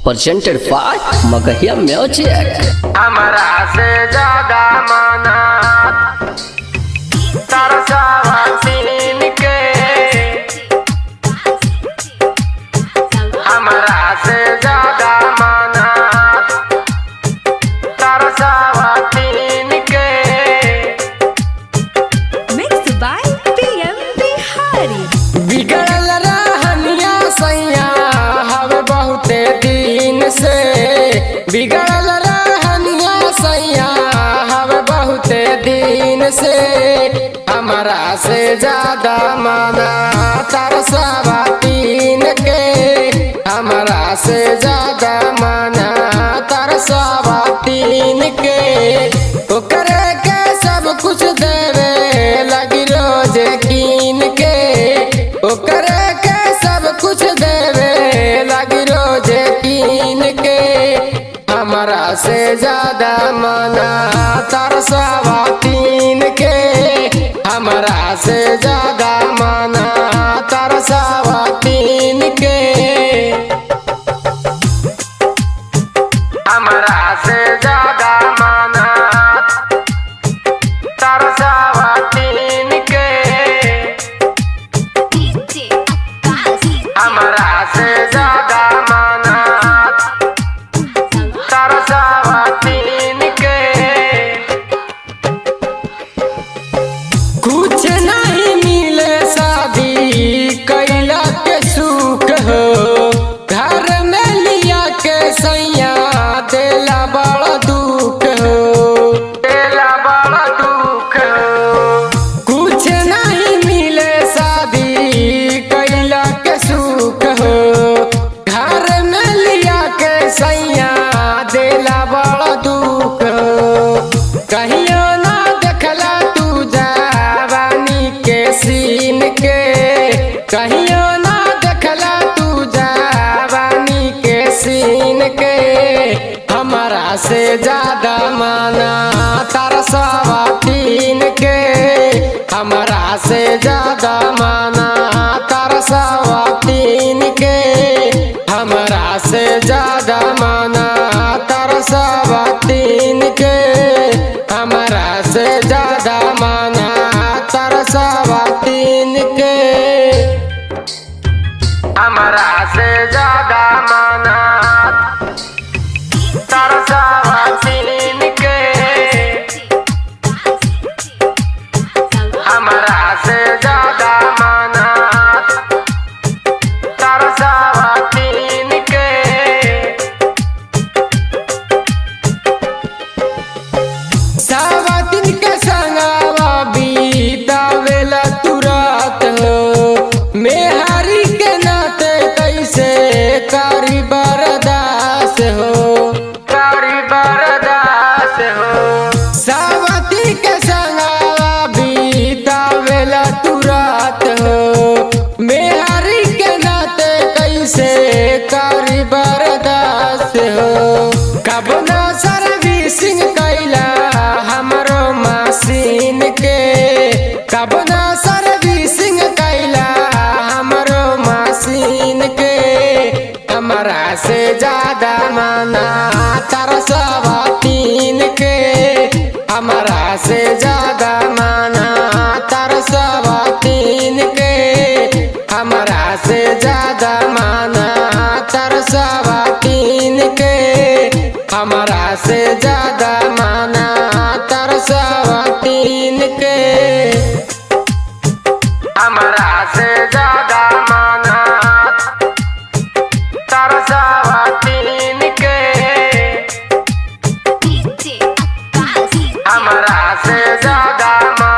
presented by Magahiya Music। हमरा से ज्यादा माना तरसावा सीन के, हमरा से ज्यादा माना तरसावा सीन के। Mixed by P M Bihari। बिगड़ल रहनिया सैया हवे बहुते दिन से, बिगड़ल रहनिया सैया हवे बहुते दिन से। हमरा से ज्यादा माना तरसावा तीन के, हमरा से ज्यादा माना तरसावा तीन के। ओकरे के सब कुछ देवे लगी रोज कीन के, ओकरे के सब कुछ देवे लगी रोज कीन के। हमरा से ज्यादा माना तरसावा तीन के, हमरा से ज्यादा माना तरसावा तीन के। हमरा से ज्यादा माना तरसावा तीन के, हमरा से ज्यादा माना तरसावा तीन के। कुछ नहीं मिले शादी कैला के सुख हो, घर में लिया के सैया देला बड़ा दुख हो, देला बड़ा दुख हो। कुछ नहीं मिले शादी कैला के सुख हो, घर में लिया के सैया देला बड़ा दुख हो। कहियो ना देखला तू जवानी के सीन के, कहियो ना देखला तू जवानी के सीन के। हमरा से ज्यादा माना तरसावा तीन के, हमरा से ज्यादा माना तरसावा तीन के, हमरा से ज्यादा माना तरसावा तीन के, हमरा से ज्यादा माना तरसावा तीन के। हमरा से ज्यादा माना तरसावा तीन के, हमरा से ज्यादा माना तरसावा तीन के। सावा दिन के संगवा बीतावेला तुरंत हो, मेहरी के नाते कैसे करी बर्दाश्त हो, करी बर्दाश्त हो। सावा दिन के संगवा बीतावेला तुरंत हो, मेहरी के नाते कैसे करी बर्दाश्त हो। कब ना सर्विसिंग कैला हमरो मशीन के, कब ना सर्विसिंग कैला हमरो मशीन के। हमरा से ज्यादा माना तरसावा तीन के, हमरा से ज्यादा माना तरसावा तीन के, हमरा से ज्यादा माना तरसावा तीन के, हमरा से ज्यादा माना तरसावा तीन के। हमरा से ज्यादा माना तरसावा तीन के, हमरा से ज्यादा माना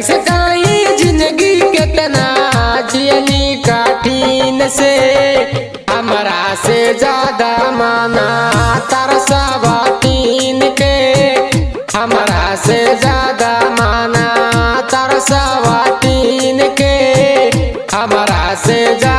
कैसे कहीं जिंदगी कितना जियनी कठिन से हमरा से ज्यादा माना तरसवा तीन के हमरा से ज्यादा माना तरसवा तीन के हमरा से ज्यादा